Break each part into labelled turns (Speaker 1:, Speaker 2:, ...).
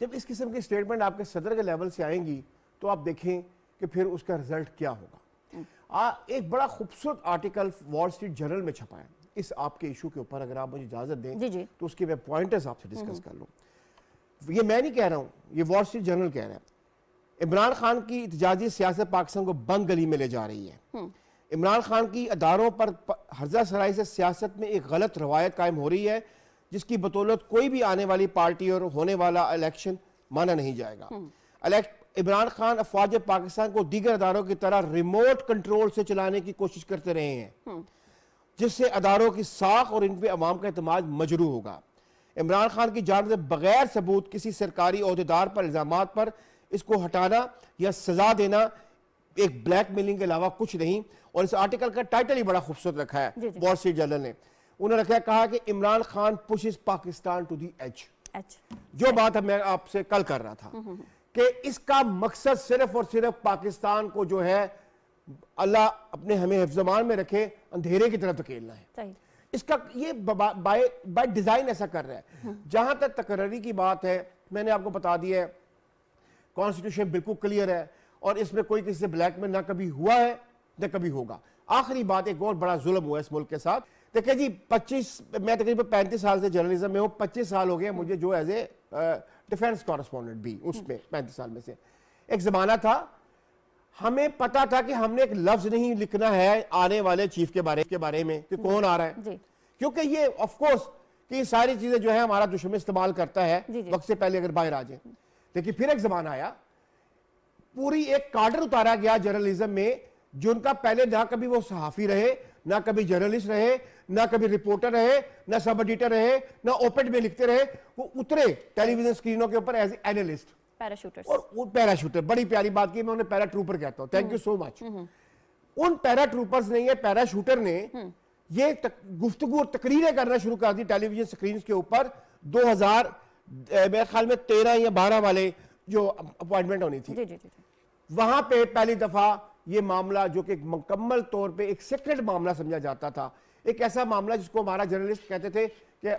Speaker 1: جب اس قسم کی سٹیٹمنٹ آپ کے صدر کے لیول سے آئیں گی تو آپ دیکھیں کہ پھر اس کا رزلٹ کیا ہوگا. ایک بڑا خوبصورت آرٹیکل وال اسٹریٹ جرنل میں چھپا ہے اس آپ کے ایشو کے اوپر, اگر آپ مجھے اجازت دیں تو اس کے میں پوائنٹرز آپ سے ڈسکس کر لوں. یہ میں نہیں کہہ رہا ہوں, یہ وال اسٹریٹ جرنل کہہ رہا ہے. عمران خان کی احتجاجی سیاست پاکستان کو بند گلی میں لے جا رہی ہے. عمران خان کی اداروں پر ہرزہ سرائی سے سیاست میں ایک غلط روایت قائم ہو رہی ہے جس کی بدولت کوئی بھی آنے والی پارٹی اور ہونے والا الیکشن مانا نہیں جائے گا. عمران خان افواج پاکستان کو دیگر اداروں کی طرح ریموٹ کنٹرول سے چلانے کی کوشش کرتے رہے ہیں جس سے اداروں کی ساکھ اور ان پہ عوام کا اعتماد مجروح ہوگا. عمران خان کی جانب سے بغیر ثبوت کسی سرکاری عہدیدار پر الزامات پر اس کو ہٹانا یا سزا دینا ایک بلیک میلنگ کے علاوہ کچھ نہیں. اور اس آرٹیکل کا ٹائٹل ہی بڑا خوبصورت رکھا ہے وال اسٹریٹ جرنل نے. انہوں نے کہا کہ Imran Khan pushes Pakistan to the edge. جو بات میں آپ سے کل کر رہا تھا کہ اس کا مقصد صرف اور صرف پاکستان کو جو ہے اللہ اپنے ہمیں حفظ امان میں رکھے اندھیرے کی طرف دھکیلنا ہے. اس کا یہ بائی ڈیزائن ایسا کر رہا ہے. جہاں تک تقرری کی بات ہے میں نے آپ کو بتا دیا ہے کانسٹیٹیوشن بالکل کلیئر ہے اور اس میں کوئی کسی سے بلیک میں نہ کبھی ہوا ہے نہ کبھی ہوگا. آخری بات, ایک اور بڑا ظلم ہوا ہے اس ملک کے ساتھ. دیکھیں جی میں تقریباً 35 سال سے جرنلزم میں ہوں, 25 سال ہو گئے مجھے جو ایز اے ڈیفینس کورسپونڈنٹ بھی اس میں 35 سال میں سے. ایک زمانہ تھا ہمیں پتا تھا کہ ہم نے ایک لفظ نہیں لکھنا ہے آنے والے چیف کے بارے میں کہ کون آ رہا ہے, کیونکہ یہ آف کورس کہ یہ ساری چیزیں جو ہے ہمارا دشمن استعمال کرتا ہے وقت سے پہلے اگر باہر آ جائیں. لیکن پھر ایک زمانہ آیا پوری ایک کارڈر اتارا گیا جرنلزم میں جن کا پہلے نہ کبھی وہ صحافی رہے نہ کبھی جرنلسٹ رہے نہ کبھی رپورٹر رہے نہ سب ایڈیٹر رہے نہ اوپن میں لکھتے رہے, وہ اترے ٹیلی ویژن اسکرینوں کے اوپر ایز اے اینالسٹ اور وہ پیراشوٹر. بڑی پیاری بات کی, میں انہیں پیرا ٹروپر کہتا ہوں. تھینک یو سو مچ. ان پیرا ٹروپرز نے, یہ پیراشوٹر نے یہ گفتگو اور تقریریں کرنا شروع کر دی ٹیلی ویژن اسکرینز کے اوپر 2000 میرے خیال میں 13 یا 12 والے جو اپوائنٹمنٹ ہونی تھی. وہاں پہ پہلی دفعہ یہ معاملہ جو کہ مکمل طور پہ ایک سیکرٹ معاملہ سمجھا جاتا تھا, ایک ایسا معاملہ جس کو ہمارا جرنلسٹ کہتے تھے کہ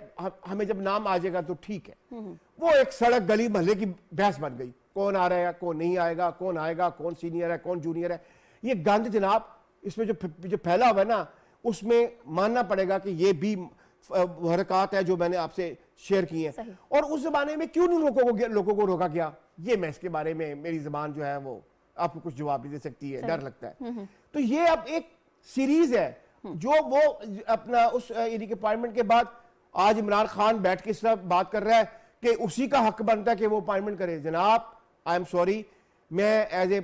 Speaker 1: ہمیں جب نام آ جائے گا تو ٹھیک ہے, وہ ایک سڑک گلی محلے کی بحث بن گئی. کون آ رہا ہے کون نہیں آئے گا, کون آئے گا, کون سینئر ہے کون جونیئر ہے. یہ گند جناب اس میں جو پھیلا ہوا ہے نا, اس میں ماننا پڑے گا کہ یہ بھی حرکات ہے جو میں نے آپ سے شیئر کی ہیں. اور اس زمانے میں کیوں نہیں لوگوں کو روکا گیا, یہ میں اس کے بارے میں میری زبان جو ہے وہ آپ کو کچھ جواب نہیں دے سکتی ہے, ڈر لگتا ہے. تو یہ اب ایک سیریز ہے جو وہ اپنا اس یعنی کہ اپوائنٹمنٹ کے بعد آج عمران خان بیٹھ کے اس طرح بات کر رہا ہے کہ اسی کا حق بنتا ہے کہ وہ اپوائنٹمنٹ کرے. جناب آئی ایم سوری, میں ایز اے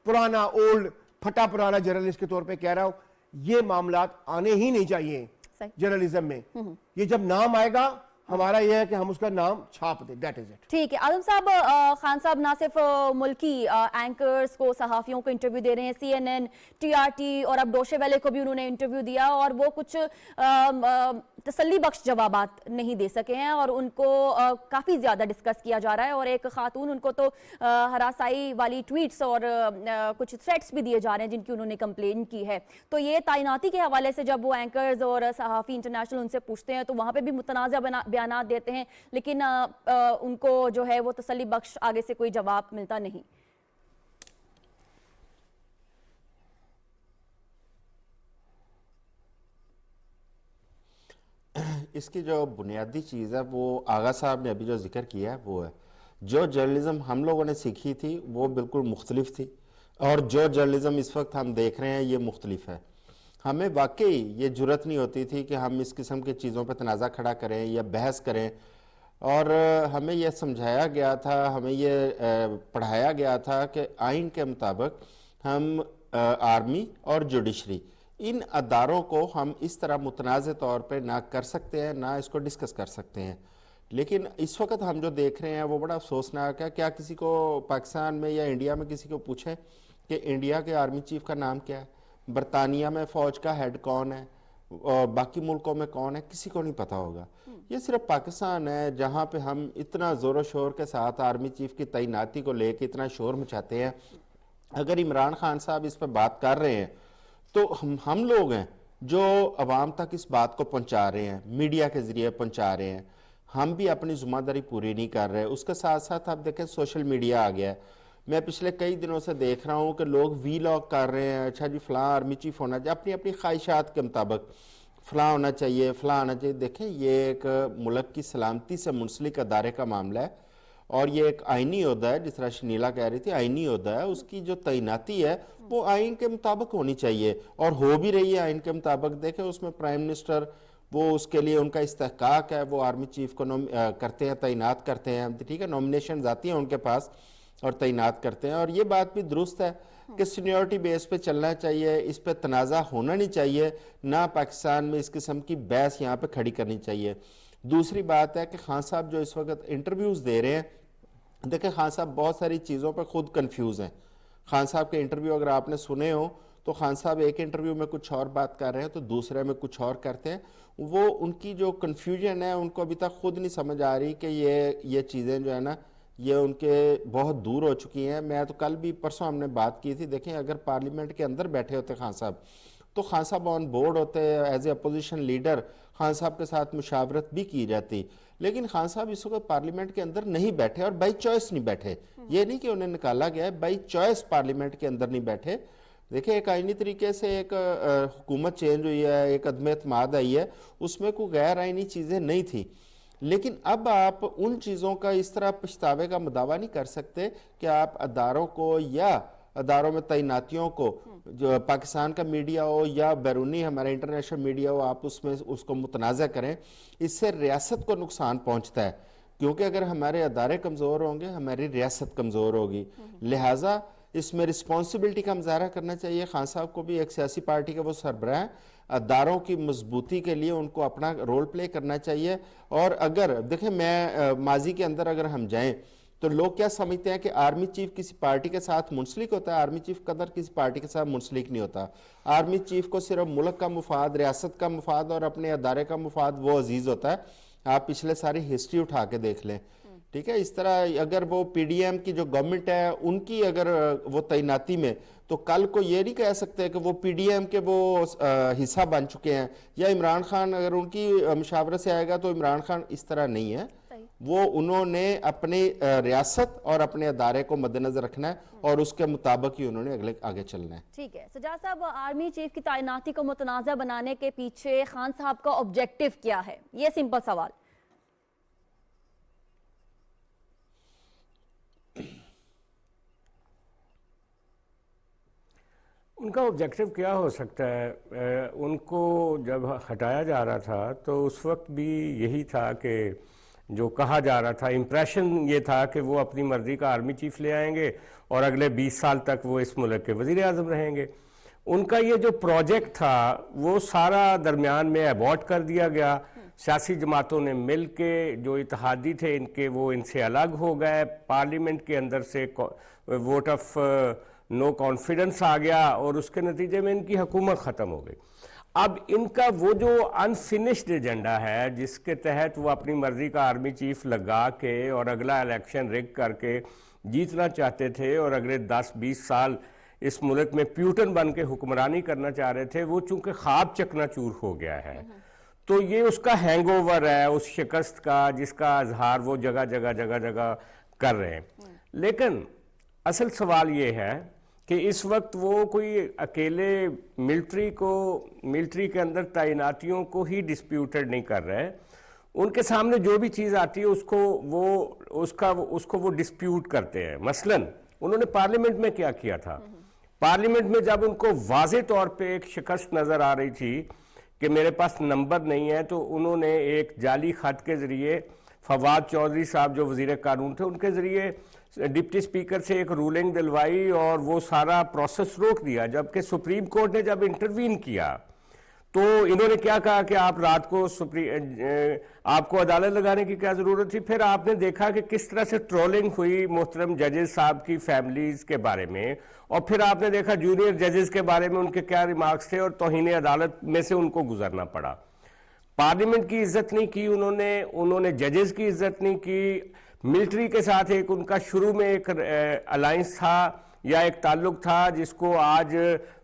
Speaker 1: پرانا اولڈ پھٹا پرانا جرنلسٹ کے طور پہ کہہ رہا ہوں یہ معاملات آنے ہی نہیں چاہیے جرنلزم میں. یہ جب نام آئے گا ہمارا یہ ہے کہ ہم اس کا نام چھاپ دیں, دیٹ از اٹ.
Speaker 2: ٹھیک ہے. اعظم صاحب, خان صاحب نہ صرف ملکی اینکرز کو صحافیوں کو انٹرویو دے رہے ہیں, CNN, TRT اور اب ڈوشے ویلے کو بھی انہوں نے انٹرویو دیا اور وہ کچھ تسلی بخش جوابات نہیں دے سکے ہیں اور ان کو کافی زیادہ ڈسکس کیا جا رہا ہے. اور ایک خاتون ان کو تو ہراسائی والی ٹویٹس اور کچھ تھریٹس بھی دیے جا رہے ہیں جن کی انہوں نے کمپلین کی ہے. تو یہ تعیناتی کے حوالے سے جب وہ اینکرز اور صحافی انٹرنیشنل ان سے پوچھتے ہیں تو وہاں پہ بھی متنازع بیانات دیتے ہیں, لیکن ان کو جو ہے وہ تسلی بخش آگے سے کوئی جواب ملتا نہیں.
Speaker 3: اس کی جو بنیادی چیز ہے وہ آغا صاحب نے ابھی جو ذکر کیا ہے وہ ہے جو جرنلزم ہم لوگوں نے سیکھی تھی وہ بالکل مختلف تھی اور جو جرنلزم اس وقت ہم دیکھ رہے ہیں یہ مختلف ہے. ہمیں واقعی یہ جرت نہیں ہوتی تھی کہ ہم اس قسم کی چیزوں پہ تنازع کھڑا کریں یا بحث کریں, اور ہمیں یہ سمجھایا گیا تھا, ہمیں یہ پڑھایا گیا تھا کہ آئین کے مطابق ہم آرمی اور جوڈیشری ان اداروں کو ہم اس طرح متنازع طور پہ نہ کر سکتے ہیں نہ اس کو ڈسکس کر سکتے ہیں. لیکن اس وقت ہم جو دیکھ رہے ہیں وہ بڑا افسوسناک ہے. کیا کسی کو پاکستان میں یا انڈیا میں کسی کو پوچھیں کہ انڈیا کے آرمی چیف کا نام کیا ہے, برطانیہ میں فوج کا ہیڈ کون ہے, اور باقی ملکوں میں کون ہے, کسی کو نہیں پتا ہوگا. یہ صرف پاکستان ہے جہاں پہ ہم اتنا زور و شور کے ساتھ آرمی چیف کی تعیناتی کو لے کے اتنا شور مچاتے ہیں. اگر عمران خان صاحب اس پہ بات کر رہے ہیں تو ہم لوگ ہیں جو عوام تک اس بات کو پہنچا رہے ہیں, میڈیا کے ذریعے پہنچا رہے ہیں. ہم بھی اپنی ذمہ داری پوری نہیں کر رہے. اس کے ساتھ ساتھ آپ دیکھیں سوشل میڈیا آ گیا ہے. میں پچھلے کئی دنوں سے دیکھ رہا ہوں کہ لوگ وی لاگ کر رہے ہیں, اچھا جی فلاں آرمی چیف ہونا چاہیے, اپنی اپنی خواہشات کے مطابق فلاں ہونا چاہیے, فلاں ہونا چاہیے. دیکھیں یہ ایک ملک کی سلامتی سے منسلک ادارے کا معاملہ ہے, اور یہ ایک آئینی عہدہ ہے. جس طرح شنیلا کہہ رہی تھی آئینی عہدہ ہے, اس کی جو تعیناتی ہے وہ آئین کے مطابق ہونی چاہیے, اور ہو بھی رہی ہے آئین کے مطابق. دیکھیں اس میں پرائم منسٹر وہ اس کے لیے ان کا استحقاق ہے, وہ آرمی چیف کو کرتے ہیں, تعینات کرتے ہیں, ٹھیک ہے, نومینیشنز آتی ہیں ان کے پاس اور تعینات کرتے ہیں. اور یہ بات بھی درست ہے کہ سینیورٹی بیس پہ چلنا چاہیے, اس پہ تنازع ہونا نہیں چاہیے, نہ پاکستان میں اس قسم کی بحث یہاں پہ کھڑی کرنی چاہیے. دوسری بات ہے کہ خان صاحب جو اس وقت انٹرویوز دے رہے ہیں, دیکھیں خان صاحب بہت ساری چیزوں پہ خود کنفیوز ہیں. خان صاحب کے انٹرویو اگر آپ نے سنے ہوں تو خان صاحب ایک انٹرویو میں کچھ اور بات کر رہے ہیں تو دوسرے میں کچھ اور کرتے ہیں. وہ ان کی جو کنفیوژن ہے ان کو ابھی تک خود نہیں سمجھ آ رہی کہ یہ چیزیں جو ہے نا یہ ان کے بہت دور ہو چکی ہیں. میں تو کل بھی پرسوں ہم نے بات کی تھی, دیکھیں اگر پارلیمنٹ کے اندر بیٹھے ہوتے خان صاحب تو خان صاحب آن بورڈ ہوتے, as a opposition leader Khan صاحب کے ساتھ مشاورت بھی کی جاتی. لیکن خان صاحب اس وقت پارلیمنٹ کے اندر نہیں بیٹھے, اور بائی چوائس نہیں بیٹھے. یہ نہیں کہ انہیں نکالا گیا ہے, بائی چوائس پارلیمنٹ کے اندر نہیں بیٹھے. دیکھیں ایک آئینی طریقے سے ایک حکومت چینج ہوئی ہے, ایک عدم اعتماد آئی ہے, اس میں کوئی غیر آئینی چیزیں نہیں تھیں. لیکن اب آپ ان چیزوں کا اس طرح پچھتاوے کا مداوع نہیں کر سکتے کہ آپ اداروں کو یا اداروں میں تعیناتیوں کو, جو پاکستان کا میڈیا ہو یا بیرونی ہمارا انٹرنیشنل میڈیا ہو, آپ اس میں اس کو متنازع کریں. اس سے ریاست کو نقصان پہنچتا ہے, کیونکہ اگر ہمارے ادارے کمزور ہوں گے ہماری ریاست کمزور ہوگی. لہٰذا اس میں رسپانسبلٹی کا مظاہرہ کرنا چاہیے. خان صاحب کو بھی ایک سیاسی پارٹی کا وہ سربراہ ہیں, اداروں کی مضبوطی کے لیے ان کو اپنا رول پلے کرنا چاہیے. اور اگر دیکھیں میں ماضی کے اندر اگر ہم جائیں تو لوگ کیا سمجھتے ہیں کہ آرمی چیف کسی پارٹی کے ساتھ منسلک ہوتا ہے. آرمی چیف قدر کسی پارٹی کے ساتھ منسلک نہیں ہوتا. آرمی چیف کو صرف ملک کا مفاد, ریاست کا مفاد اور اپنے ادارے کا مفاد وہ عزیز ہوتا ہے. آپ پچھلے ساری ہسٹری اٹھا کے دیکھ لیں, ٹھیک ہے. اس طرح اگر وہ پی ڈی ایم کی جو گورنمنٹ ہے ان کی اگر وہ تعیناتی میں, تو کل کو یہ نہیں کہہ سکتے کہ وہ پی ڈی ایم کے وہ حصہ بن چکے ہیں, یا عمران خان اگر ان کی مشاورت سے آئے گا تو عمران خان. اس طرح نہیں ہے. وہ انہوں نے اپنی ریاست اور اپنے ادارے کو مد نظر رکھنا ہے, اور اس کے مطابق ہی انہوں نے آگے چلنا ہے.
Speaker 2: ٹھیک ہے سجاد صاحب, آرمی چیف کی تعیناتی کو متنازع بنانے کے پیچھے خان صاحب کا آبجیکٹو کیا ہے؟ یہ سمپل سوال.
Speaker 4: ان کا آبجیکٹو کیا ہو سکتا ہے؟ ان کو جب ہٹایا جا رہا تھا تو اس وقت بھی یہی تھا کہ جو کہا جا رہا تھا, امپریشن یہ تھا کہ وہ اپنی مرضی کا آرمی چیف لے آئیں گے اور اگلے 20 سال تک وہ اس ملک کے وزیر اعظم رہیں گے. ان کا یہ جو پروجیکٹ تھا وہ سارا درمیان میں ایبورٹ کر دیا گیا. سیاسی جماعتوں نے مل کے, جو اتحادی تھے ان کے, وہ ان سے الگ ہو گئے. پارلیمنٹ کے اندر سے ووٹ آف نو کانفیڈنس آ گیا, اور اس کے نتیجے میں ان کی حکومت ختم ہو گئی. اب ان کا وہ جو انفینشڈ ایجنڈا ہے جس کے تحت وہ اپنی مرضی کا آرمی چیف لگا کے اور اگلا الیکشن ریگ کر کے جیتنا چاہتے تھے, اور اگلے 10-20 سال اس ملک میں پیوٹن بن کے حکمرانی کرنا چاہ رہے تھے, وہ چونکہ خواب چکنا چور ہو گیا ہے. تو یہ اس کا ہینگ اوور ہے, اس شکست کا, جس کا اظہار وہ جگہ جگہ کر رہے ہیں. لیکن اصل سوال یہ ہے کہ اس وقت وہ کوئی اکیلے ملٹری کے اندر تعیناتیوں کو ہی ڈسپیوٹڈ نہیں کر رہے. ان کے سامنے جو بھی چیز آتی ہے اس کو وہ ڈسپیوٹ کرتے ہیں. مثلا انہوں نے پارلیمنٹ میں کیا کیا تھا؟ پارلیمنٹ میں جب ان کو واضح طور پہ ایک شکست نظر آ رہی تھی کہ میرے پاس نمبر نہیں ہے, تو انہوں نے ایک جعلی خط کے ذریعے فواد چودھری صاحب جو وزیر قانون تھے ان کے ذریعے ڈپٹی سپیکر سے ایک رولنگ دلوائی, اور وہ سارا پروسیس روک دیا. جبکہ سپریم کورٹ نے جب انٹروین کیا تو انہوں نے کیا کہا کہ آپ رات کو آپ کو عدالت لگانے کی کیا ضرورت تھی. پھر آپ نے دیکھا کہ کس طرح سے ٹرولنگ ہوئی محترم ججز صاحب کی فیملیز کے بارے میں, اور پھر آپ نے دیکھا جونیئر ججز کے بارے میں ان کے کیا ریمارکس تھے, اور توہین عدالت میں سے ان کو گزرنا پڑا. پارلیمنٹ کی عزت نہیں کی انہوں نے ججز کی عزت نہیں کی. ملٹری کے ساتھ ایک ان کا شروع میں ایک الائنس تھا یا ایک تعلق تھا جس کو آج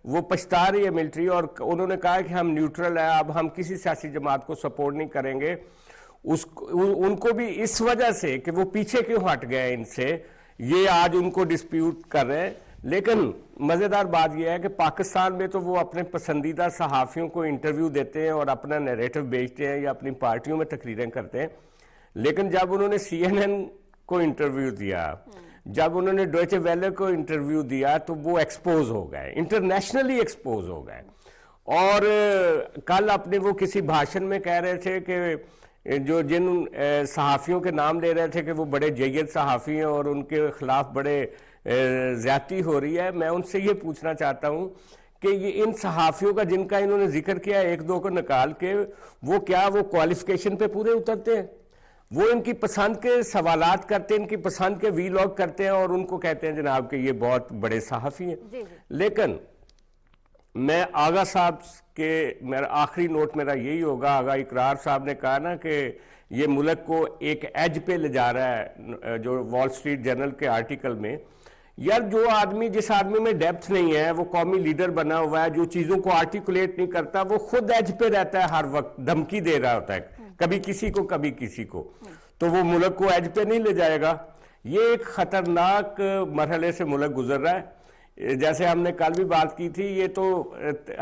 Speaker 4: وہ پچھتا رہی ہے ملٹری, اور انہوں نے کہا کہ ہم نیوٹرل ہیں, اب ہم کسی سیاسی جماعت کو سپورٹ نہیں کریں گے. ان کو بھی اس وجہ سے کہ وہ پیچھے کیوں ہٹ گئے ان سے، یہ آج ان کو ڈسپیوٹ کر رہے ہیں. لیکن مزیدار بات یہ ہے کہ پاکستان میں تو وہ اپنے پسندیدہ صحافیوں کو انٹرویو دیتے ہیں اور اپنا نیریٹو بیچتے ہیں یا اپنی پارٹیوں میں تقریریں کرتے ہیں. لیکن جب انہوں نے سی این این کو انٹرویو دیا، جب انہوں نے ڈویچے ویلے کو انٹرویو دیا، تو وہ ایکسپوز ہو گئے، انٹرنیشنلی ایکسپوز ہو گئے. اور کل اپنے وہ کسی بھاشن میں کہہ رہے تھے کہ جن صحافیوں کے نام لے رہے تھے کہ وہ بڑے جید صحافی ہیں اور ان کے خلاف بڑے زیادتی ہو رہی ہے. میں ان سے یہ پوچھنا چاہتا ہوں کہ یہ ان صحافیوں کا جن کا انہوں نے ذکر کیا ایک دو کو نکال کے، وہ کیا وہ کوالیفیکیشن پہ پورے اترتے ہیں؟ وہ ان کی پسند کے سوالات کرتے ہیں، ان کی پسند کے وی لاگ کرتے ہیں اور ان کو کہتے ہیں جناب کہ یہ بہت بڑے صحافی ہیں. لیکن میں آغا صاحب کے میرا آخری نوٹ میرا یہی ہوگا، آغا اقرار صاحب نے کہا نا کہ یہ ملک کو ایک ایج پہ لے جا رہا ہے، جو وال سٹریٹ جرنل کے آرٹیکل میں. یار جو آدمی، جس آدمی میں ڈیپتھ نہیں ہے، وہ قومی لیڈر بنا ہوا ہے، جو چیزوں کو آرٹیکولیٹ نہیں کرتا، وہ خود ایج پہ رہتا ہے، ہر وقت دھمکی دے رہا ہوتا ہے، کبھی کسی کو کبھی کسی کو، تو وہ ملک کو ایج پہ نہیں لے جائے گا. یہ ایک خطرناک مرحلے سے ملک گزر رہا ہے. جیسے ہم نے کل بھی بات کی تھی، یہ تو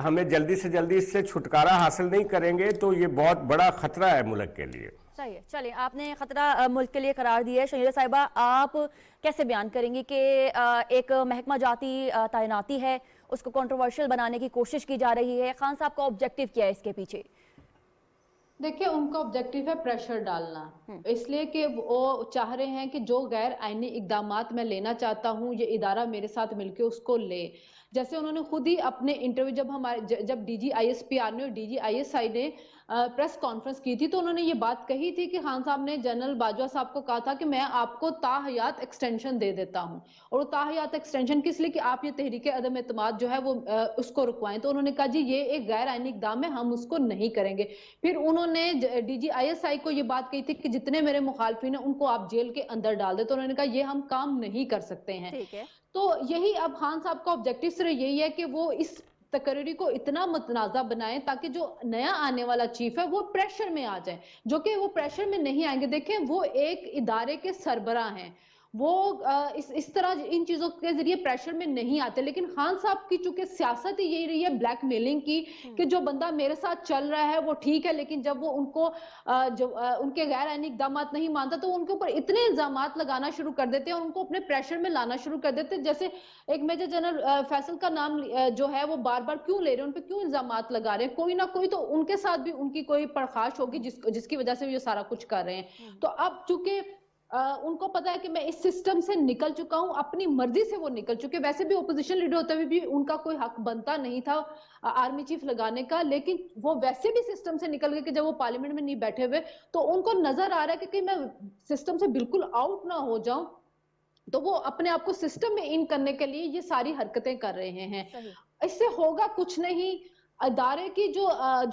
Speaker 4: ہمیں جلدی سے جلدی اس سے چھٹکارا حاصل نہیں کریں گے تو یہ بہت بڑا خطرہ ہے ملک کے لیے.
Speaker 2: صحیح ہے. چلیے، آپ نے خطرہ ملک کے لیے قرار دیا ہے. شہیدہ صاحبہ، آپ کیسے بیان کریں گے کہ ایک محکمہ جاتی تعیناتی ہے، اس کو کنٹروورشل بنانے کی کوشش کی جا رہی ہے، خان صاحب کا آبجیکٹو کیا ہے اس کے پیچھے؟
Speaker 5: دیکھیں، ان کا آبجیکٹیو ہے پریشر ڈالنا، اس لیے کہ وہ چاہ رہے ہیں کہ جو غیر آئینی اقدامات میں لینا چاہتا ہوں یہ ادارہ میرے ساتھ مل کے اس کو لے. جیسے انہوں نے خود ہی اپنے انٹرویو جب D G I S P R نے اور D G I S I نے پریس کانفرنس کی تھی تو انہوں نے یہ بات کہی تھی کہ خان صاحب نے جنرل باجوہ صاحب کو کہا تھا کہ میں آپ کو تاحیات ایکسٹینشن دے دیتا ہوں، اور وہ تاحیات ایکسٹینشن کس لیے کہ آپ یہ تحریک عدم اعتماد جو ہے وہ اس کو رکوائیں. تو انہوں نے کہا جی یہ ایک غیر آئینی اقدام ہے، ہم اس کو نہیں کریں گے. پھر انہوں نے D G I S I کو یہ بات کہی تھی کہ جتنے میرے مخالفین ہیں ان کو آپ جیل کے اندر ڈال دیں. تو انہوں نے کہا یہ ہم کام نہیں کر سکتے ہیں. تو یہی اب خان صاحب کا آبجیکٹیو صرف یہی ہے کہ وہ اس تقرری کو اتنا متنازع بنائیں تاکہ جو نیا آنے والا چیف ہے وہ پریشر میں آ جائے، جو کہ وہ پریشر میں نہیں آئیں گے. دیکھیں، وہ ایک ادارے کے سربراہ ہیں، وہ اس طرح ان چیزوں کے ذریعے پریشر میں نہیں آتے. لیکن خان صاحب کی چونکہ سیاست ہی یہی رہی ہے بلیک میلنگ کی، کہ جو بندہ میرے ساتھ چل رہا ہے وہ ٹھیک ہے، لیکن جب وہ ان کو ان کے غیر آئینی اقدامات نہیں مانتا تو ان کے اوپر اتنے الزامات لگانا شروع کر دیتے ہیں اور ان کو اپنے پریشر میں لانا شروع کر دیتے ہیں. جیسے ایک میجر جنرل فیصل کا نام جو ہے وہ بار بار کیوں لے رہے ہیں، ان پہ کیوں الزامات لگا رہے ہیں؟ کوئی نہ کوئی تو ان کے ساتھ بھی ان کی کوئی پرخاش ہوگی جس کی وجہ سے وہ یہ سارا کچھ کر رہے ہیں. تو اب چونکہ ان کو پتا ہے کہ میں اس سسٹم سے نکل چکا ہوں، اپنی مرضی سے وہ نکل چکے. ویسے بھی اپوزیشن لیڈر ہوتے ہوئے بھی ان کا کوئی حق بنتا نہیں تھا آرمی چیف لگانے کا، لیکن وہ ویسے بھی سسٹم سے نکل گئے کہ جب وہ پارلیمنٹ میں نہیں بیٹھے ہوئے تو ان کو نظر آ رہا ہے کہ کہیں میں سسٹم سے بالکل آؤٹ نہ ہو جاؤں، تو وہ اپنے آپ کو سسٹم میں ان کرنے کے لیے یہ ساری حرکتیں کر رہے ہیں. اس سے ہوگا کچھ نہیں. ادارے کی جو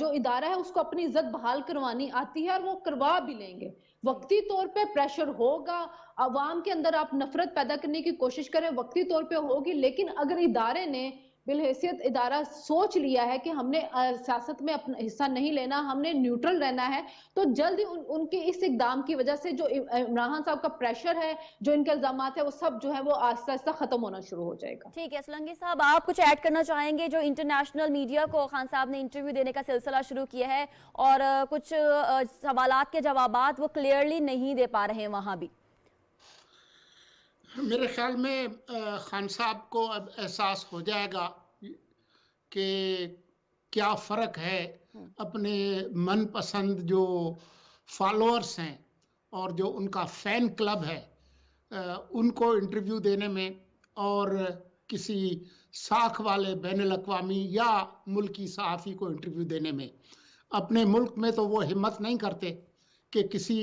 Speaker 5: ادارہ ہے اس کو اپنی عزت بحال کروانی آتی ہے اور وہ کروا بھی لیں گے. وقتی طور پہ پریشر ہوگا، عوام کے اندر آپ نفرت پیدا کرنے کی کوشش کریں، وقتی طور پہ ہوگی. لیکن اگر ادارے نے بالحیثیت ادارہ سوچ لیا ہے کہ ہم نے سیاست میں اپنا حصہ نہیں لینا، ہم نے نیوٹرل رہنا ہے، تو جلد ہی ان کے اس اقدام کی وجہ سے جو عمران خان صاحب کا پریشر ہے، جو ان کے الزامات ہیں، وہ سب جو ہے وہ آہستہ آہستہ ختم ہونا شروع ہو جائے گا.
Speaker 2: ٹھیک ہے سلنگی صاحب، آپ کچھ ایڈ کرنا چاہیں گے؟ جو انٹرنیشنل میڈیا کو خان صاحب نے انٹرویو دینے کا سلسلہ شروع کیا ہے اور کچھ سوالات کے جوابات وہ کلیئرلی نہیں دے پا رہے ہیں وہاں بھی.
Speaker 6: میرے خیال میں خان صاحب کو اب احساس ہو جائے گا کہ کیا فرق ہے اپنے من پسند جو فالوورز ہیں اور جو ان کا فین کلب ہے ان کو انٹرویو دینے میں اور کسی ساکھ والے بین الاقوامی یا ملکی صحافی کو انٹرویو دینے میں. اپنے ملک میں تو وہ ہمت نہیں کرتے کہ کسی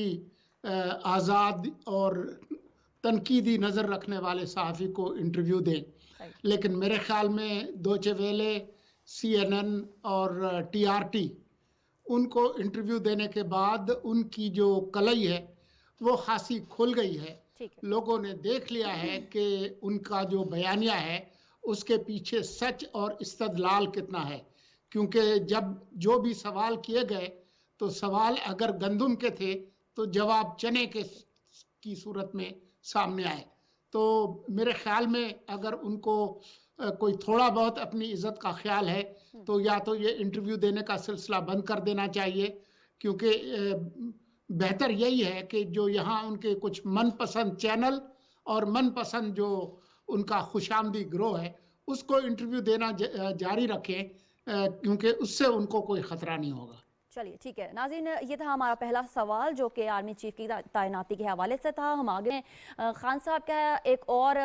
Speaker 6: آزاد اور تنقیدی نظر رکھنے والے صحافی کو انٹرویو دیں. لیکن میرے خیال میں دوچے ویلے، سی این این اور ٹی آر ٹی ان کو انٹرویو دینے کے بعد ان کی جو کلئی ہے وہ خاصی کھل گئی ہے. لوگوں نے دیکھ لیا ہے کہ ان کا جو بیانیہ ہے اس کے پیچھے سچ اور استدلال کتنا ہے. کیونکہ جب جو بھی سوال کیے گئے تو سوال اگر گندم کے تھے تو جواب چنے کے کی صورت میں سامنے آئے. تو میرے خیال میں اگر ان کو کوئی تھوڑا بہت اپنی عزت کا خیال ہے تو یا تو یہ انٹرویو دینے کا سلسلہ بند کر دینا چاہیے، کیونکہ بہتر یہی ہے کہ جو یہاں ان کے کچھ من پسند چینل اور من پسند جو ان کا خوش آمدی گروہ ہے اس کو انٹرویو دینا جاری رکھیں، کیونکہ اس سے ان کو کوئی خطرہ نہیں ہوگا.
Speaker 2: چلیے ٹھیک ہے ناظرین، یہ تھا ہمارا پہلا سوال جو کہ آرمی چیف کی تعیناتی کے حوالے سے تھا. ہم آگے ہیں. خان صاحب کا ایک اور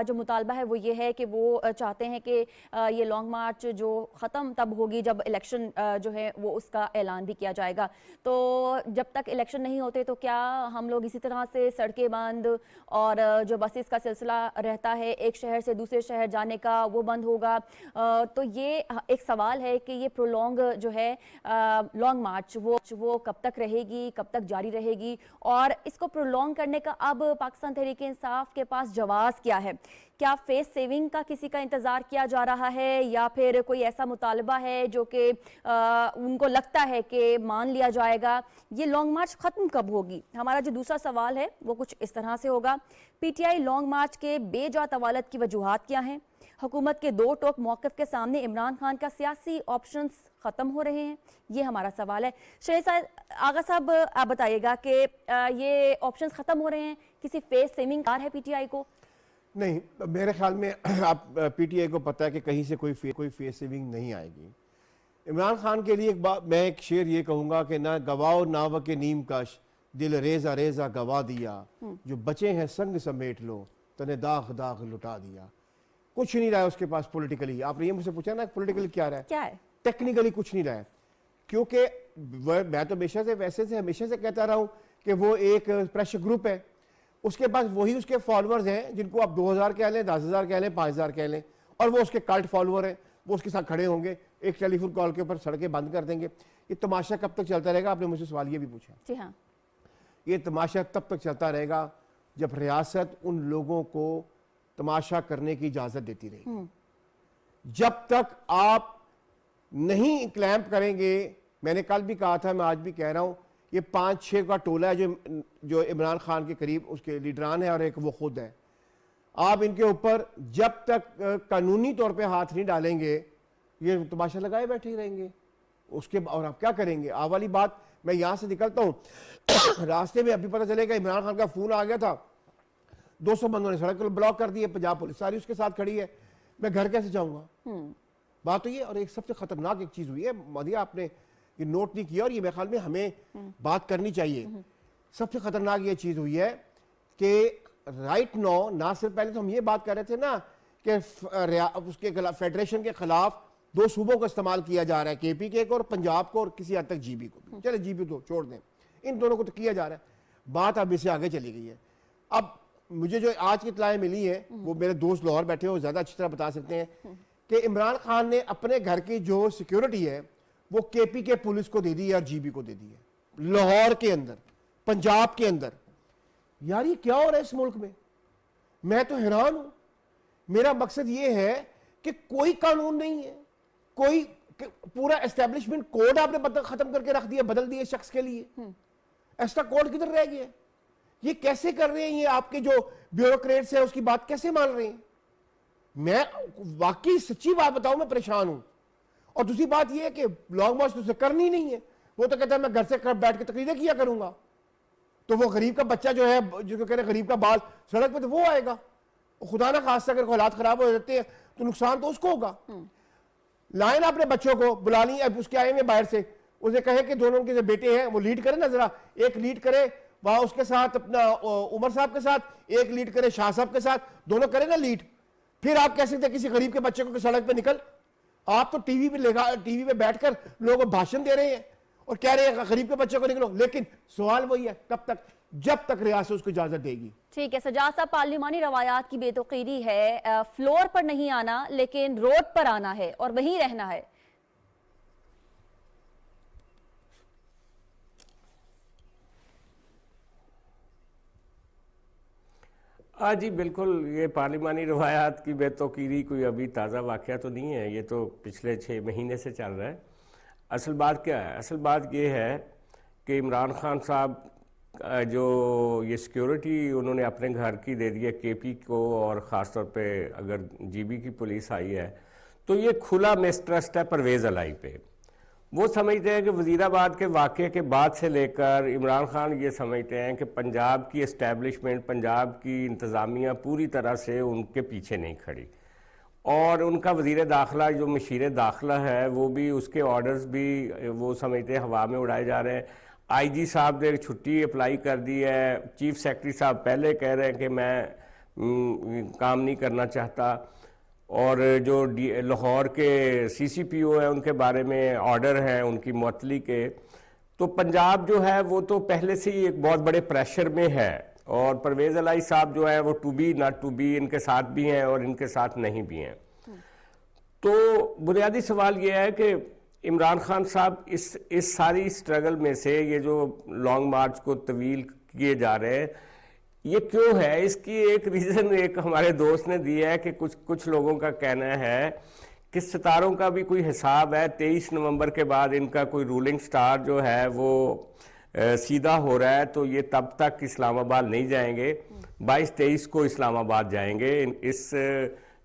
Speaker 2: جو مطالبہ ہے وہ یہ ہے کہ وہ چاہتے ہیں کہ یہ لانگ مارچ جو ختم تب ہوگی جب الیکشن جو ہے وہ اس کا اعلان بھی کیا جائے گا. تو جب تک الیکشن نہیں ہوتے تو کیا ہم لوگ اسی طرح سے سڑکیں بند اور جو بسز کا سلسلہ رہتا ہے ایک شہر سے دوسرے شہر جانے کا وہ بند ہوگا؟ تو یہ ایک سوال ہے کہ یہ پرولونگ جو ہے لانگ مارچ وہ کب تک رہے گی، کب تک جاری رہے گی، اور اس کو پرولونگ کرنے کا اب پاکستان تحریک انصاف کے پاس جواز کیا ہے؟ کیا فیس سیونگ کا کسی کا انتظار کیا جا رہا ہے یا پھر کوئی ایسا مطالبہ ہے جو کہ ان کو لگتا ہے کہ مان لیا جائے گا؟ یہ لانگ مارچ ختم کب ہوگی؟ ہمارا جو دوسرا سوال ہے وہ کچھ اس طرح سے ہوگا. P T I long march کے بے جا طوالت کی وجوہات کیا ہیں؟ حکومت کے دو ٹوک موقف کے سامنے عمران خان کا سیاسی آپشنز ختم ہو رہے ہیں؟ یہ ہمارا سوال ہے. شہید آغا صاحب آپ بتائیے گا کہ یہ آپشنز ختم ہو رہے ہیں، کسی فیس سیونگ کار ہے پی ٹی آئی کو؟
Speaker 1: نہیں، میرے خیال میں آپ پی ٹی آئی کو پتہ ہے کہ کہیں سے کوئی فیس سیونگ نہیں آئے گی. عمران خان کے لیے میں ایک شعر یہ کہوں گا کہ نہ گواؤ ناو کے نیم کش دل ریزہ ریزہ گوا دیا، جو بچے ہیں سنگ سمیٹ لو تنے داغ داغ لٹا دیا. کچھ نہیں رہا ہے اس کے پاس پولیٹیکلی. آپ نے یہ مجھ سے پوچھا نا پولیٹیکلی کیا رہا ہے؟
Speaker 2: کیا ہے؟
Speaker 1: ٹیکنیکلی کچھ نہیں رہا ہے، کیونکہ میں تو ہمیشہ سے کہتا رہا ہوں کہ وہ ایک پریشر گروپ ہے. اس کے پاس وہی اس کے فالورز ہیں جن کو آپ 2000 کہہ لیں، 10,000 کہہ لیں، 5,000 کہہ لیں، اور وہ اس کے کلٹ فالور ہیں. وہ اس کے ساتھ کھڑے ہوں گے، ایک ٹیلی فون کال کے اوپر سڑکیں بند کر دیں گے. یہ تماشا کب تک چلتا رہے گا؟ آپ نے مجھ سے سوال یہ بھی پوچھا.
Speaker 2: جی ہاں،
Speaker 1: یہ تماشا تب تک چلتا رہے گا جب ریاست ان لوگوں کو تماشا کرنے کی اجازت دیتی رہے گی. جب تک آپ نہیں کلیمپ کریں گے، میں نے کل بھی کہا تھا، میں آج بھی کہہ رہا ہوں، یہ 5-6 کا ٹولہ ہے جو عمران خان کے قریب اس کے لیڈران ہیں اور ایک وہ خود ہے. آپ ان کے اوپر جب تک قانونی طور پہ ہاتھ نہیں ڈالیں گے یہ تماشا لگائے بیٹھے ہی رہیں گے. اس کے اور آپ کیا کریں گے؟ آپ والی بات میں یہاں سے نکلتا ہوں، راستے میں ابھی پتہ چلے گا عمران خان کا فون آ گیا تھا، 200 بندوں نے سڑک کو بلاک کر دی ہے، پنجاب پولیس ساری اس کے ساتھ کھڑی ہے، میں گھر کیسے جاؤں گا؟ بات تو یہ. اور ایک سب سے خطرناک ایک چیز ہوئی ہے، مدیہ آپ نے یہ نوٹ نہیں کیا اور یہ میرے خیال میں ہمیں بات کرنی چاہیے. سب سے خطرناک یہ چیز ہوئی ہے کہ رائٹ نو، نہ صرف پہلے تو ہم یہ بات کر رہے تھے نا کہ اس کے فیڈریشن کے خلاف 2 صوبوں کو استعمال کیا جا رہا ہے، کے پی کے کو اور پنجاب کو اور کسی حد تک جی بی کو بھی. چلے جی بی تو چھوڑ دیں، ان دونوں کو تو کیا جا رہا ہے. بات اب اس سے آگے چلی گئی ہے. اب مجھے جو آج کی اطلاعیں ملی ہیں وہ میرے دوست لاہور بیٹھے ہوئے زیادہ اچھی طرح بتا سکتے ہیں کہ عمران خان نے اپنے گھر کی جو سیکیورٹی ہے وہ کے پی کے پولیس کو دے دی ہے اور جی بی کو دے دی ہے، لاہور کے اندر، پنجاب کے اندر. یار یہ کیا ہو رہا ہے اس ملک میں؟ میں تو حیران ہوں. میرا مقصد یہ ہے کہ کوئی قانون نہیں ہے، کوئی پورا اسٹیبلشمنٹ کوڈ آپ نے ختم کر کے رکھ دیا، بدل دیا شخص کے لیے. ایسا کوڈ کدھر رہ گیا؟ یہ کیسے کر رہے ہیں؟ یہ آپ کے جو بیوروکریٹس ہیں اس کی بات کیسے مان رہے ہیں؟ میں واقعی سچی بات بتاؤں میں پریشان ہوں. اور دوسری بات یہ ہے کہ لانگ مارچ تو اسے کرنی نہیں ہے. وہ تو کہتا ہے میں گھر سے بیٹھ کے تقریریں کیا کروں گا. تو وہ غریب کا بچہ جو ہے جو کہہ رہے غریب کا بال سڑک پہ تو وہ آئے گا. خدا نہ خاصہ اگر حالات خراب ہو جاتے ہیں تو نقصان تو اس کو ہوگا. لائن اپنے بچوں کو بلا لیں، اب اس کے آئے ہوئے باہر سے، اسے کہے کہ دونوں کے جو بیٹے ہیں وہ لیڈ کرے نا، ذرا ایک لیڈ کرے وہاں اس کے ساتھ اپنا عمر صاحب کے ساتھ، ایک لیڈ کرے شاہ صاحب کے ساتھ، دونوں کرے نا لیڈ. پھر آپ کہہ سکتے ہیں کسی غریب کے بچے کو کہ سڑک پہ نکل. آپ تو ٹی وی پہ بیٹھ کر لوگوں کو بھاشن دے رہے ہیں اور کہہ رہے ہیں غریب کے بچے کو نکلو. لیکن سوال وہی ہے، کب تک؟ جب تک ریاست اس کو اجازت دے گی.
Speaker 2: ٹھیک ہے سجاد صاحب، پارلیمانی روایات کی بے توقیری ہے، فلور پر نہیں آنا لیکن روڈ پر آنا ہے اور وہیں رہنا ہے.
Speaker 4: جی بالکل، یہ پارلیمانی روایات کی بے توقیری کوئی ابھی تازہ واقعہ تو نہیں ہے، یہ تو پچھلے 6 مہینے سے چل رہا ہے. اصل بات کیا ہے؟ اصل بات یہ ہے کہ عمران خان صاحب جو یہ سیکیورٹی انہوں نے اپنے گھر کی دے دی ہے کے پی کو، اور خاص طور پہ اگر جی بی کی پولیس آئی ہے تو یہ کھلا مسٹرسٹ ہے پرویز الہی پہ. وہ سمجھتے ہیں کہ وزیر آباد کے واقعے کے بعد سے لے کر عمران خان یہ سمجھتے ہیں کہ پنجاب کی اسٹیبلشمنٹ، پنجاب کی انتظامیہ پوری طرح سے ان کے پیچھے نہیں کھڑی، اور ان کا وزیر داخلہ جو مشیر داخلہ ہے وہ بھی، اس کے آرڈرز بھی وہ سمجھتے ہیں ہوا میں اڑائے جا رہے ہیں. آئی جی صاحب نے چھٹی اپلائی کر دی ہے، چیف سیکرٹری صاحب پہلے کہہ رہے ہیں کہ میں کام نہیں کرنا چاہتا، اور جو لاہور کے سی سی پی او ہیں ان کے بارے میں آرڈر ہیں ان کی معطلی کے. تو پنجاب جو ہے وہ تو پہلے سے ہی ایک بہت بڑے پریشر میں ہے، اور پرویز الہی صاحب جو ہے وہ to be not to be, ان کے ساتھ بھی ہیں اور ان کے ساتھ نہیں بھی ہیں. تو بنیادی سوال یہ ہے کہ عمران خان صاحب اس ساری سٹرگل میں سے یہ جو لانگ مارچ کو طویل کیے جا رہے ہیں یہ کیوں ہے؟ اس کی ایک ریزن ایک ہمارے دوست نے دیا ہے کہ کچھ لوگوں کا کہنا ہے کہ ستاروں کا بھی کوئی حساب ہے. 23 نومبر کے بعد ان کا کوئی رولنگ سٹار جو ہے وہ سیدھا ہو رہا ہے، تو یہ تب تک اسلام آباد نہیں جائیں گے. 22-23 کو اسلام آباد جائیں گے. اس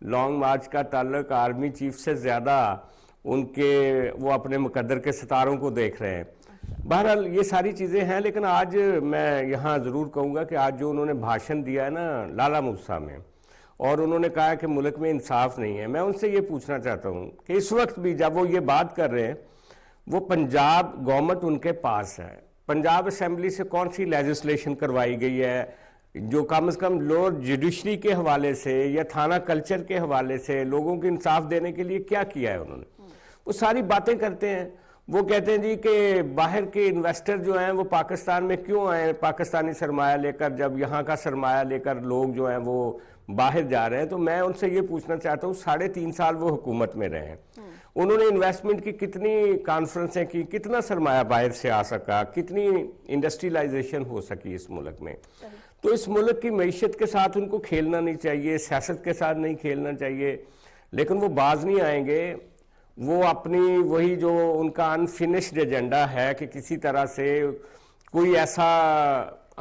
Speaker 4: لانگ مارچ کا تعلق آرمی چیف سے زیادہ ان کے وہ اپنے مقدر کے ستاروں کو دیکھ رہے ہیں. بہرحال یہ ساری چیزیں ہیں، لیکن آج میں یہاں ضرور کہوں گا کہ آج جو انہوں نے بھاشن دیا ہے نا لالا موسیٰ میں، اور انہوں نے کہا کہ ملک میں انصاف نہیں ہے، میں ان سے یہ پوچھنا چاہتا ہوں کہ اس وقت بھی جب وہ یہ بات کر رہے ہیں وہ پنجاب گورنمنٹ ان کے پاس ہے، پنجاب اسمبلی سے کون سی لیجسلیشن کروائی گئی ہے جو کم از کم لوور جوڈیشری کے حوالے سے یا تھانہ کلچر کے حوالے سے لوگوں کو انصاف دینے کے لیے کیا کیا ہے انہوں نے؟ وہ ساری باتیں کرتے ہیں. وہ کہتے ہیں جی کہ باہر کے انویسٹر جو ہیں وہ پاکستان میں کیوں آئیں پاکستانی سرمایہ لے کر، جب یہاں کا سرمایہ لے کر لوگ جو ہیں وہ باہر جا رہے ہیں. تو میں ان سے یہ پوچھنا چاہتا ہوں 3.5 سال وہ حکومت میں رہے ہیں، انہوں نے انویسٹمنٹ کی کتنی کانفرنسیں کی، کتنا سرمایہ باہر سے آ سکا، کتنی انڈسٹریلائزیشن ہو سکی اس ملک میں. تو اس ملک کی معیشت کے ساتھ ان کو کھیلنا نہیں چاہیے، سیاست کے ساتھ نہیں کھیلنا چاہیے. لیکن وہ باز نہیں آئیں گے، وہ اپنی وہی جو ان کا انفینشڈ ایجنڈا ہے کہ کسی طرح سے کوئی ایسا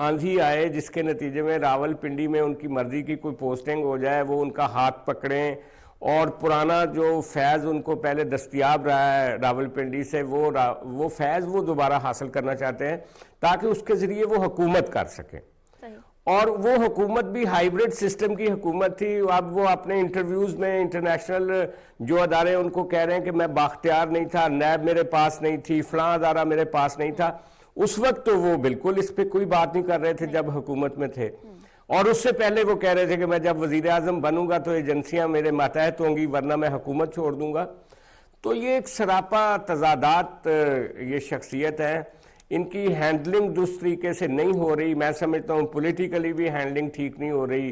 Speaker 4: آندھی آئے جس کے نتیجے میں راول پنڈی میں ان کی مرضی کی کوئی پوسٹنگ ہو جائے، وہ ان کا ہاتھ پکڑیں اور پرانا جو فیض ان کو پہلے دستیاب رہا ہے راول پنڈی سے وہ فیض وہ دوبارہ حاصل کرنا چاہتے ہیں تاکہ اس کے ذریعے وہ حکومت کر سکیں. اور وہ حکومت بھی ہائیبرڈ سسٹم کی حکومت تھی. اب وہ اپنے انٹرویوز میں انٹرنیشنل جو ادارے ان کو کہہ رہے ہیں کہ میں بااختیار نہیں تھا، نیب میرے پاس نہیں تھی، فلاں ادارہ میرے پاس نہیں تھا. اس وقت تو وہ بالکل اس پہ کوئی بات نہیں کر رہے تھے جب حکومت میں تھے، اور اس سے پہلے وہ کہہ رہے تھے کہ میں جب وزیر اعظم بنوں گا تو ایجنسیاں میرے ماتحت ہوں گی ورنہ میں حکومت چھوڑ دوں گا. تو یہ ایک سراپا تضادات یہ شخصیت ہے. ان کی ہینڈلنگ دوسرے طریقے سے نہیں ہو رہی. میں سمجھتا ہوں پولیٹیکلی بھی ہینڈلنگ ٹھیک نہیں ہو رہی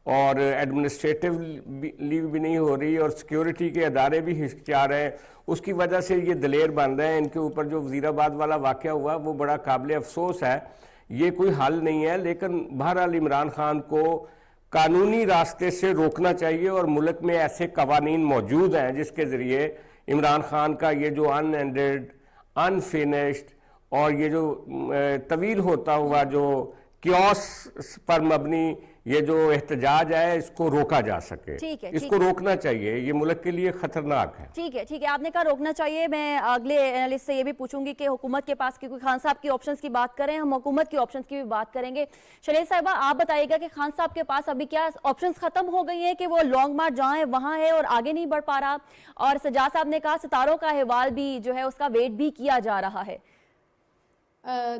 Speaker 4: اور ایڈمنسٹریٹولی بھی نہیں ہو رہی، اور سیکیورٹی کے ادارے بھی ہچکچا رہے ہیں. اس کی وجہ سے یہ دلیر بن رہے ہیں. ان کے اوپر جو وزیر آباد والا واقعہ ہوا وہ بڑا قابل افسوس ہے، یہ کوئی حل نہیں ہے. لیکن بہرحال عمران خان کو قانونی راستے سے روکنا چاہیے، اور ملک میں ایسے قوانین موجود ہیں جس کے ذریعے عمران خان کا یہ جو ان اینڈڈ انفینشڈ اور یہ جو طویل ہوتا ہوا جو کیوس پر مبنی یہ جو احتجاج ہے اس کو روکا جا سکے. اس کو روکنا چاہیے، یہ ملک کے لیے خطرناک ہے.
Speaker 2: ٹھیک ہے آپ نے کہا روکنا چاہیے. میں اگلے اینالسٹ سے یہ بھی پوچھوں گی کہ حکومت کے پاس کیونکہ خان صاحب کی آپشنز کی بات کریں، ہم حکومت کی آپشنز کی بھی بات کریں گے. شلیل صاحبہ آپ بتائیے گا کہ خان صاحب کے پاس ابھی کیا آپشنز ختم ہو گئی ہیں کہ وہ لانگ مارچ جہاں ہے وہاں ہے اور آگے نہیں بڑھ پا رہا، اور سجاد صاحب نے کہا ستاروں کا احوال بھی جو ہے اس کا ویٹ بھی کیا جا رہا ہے.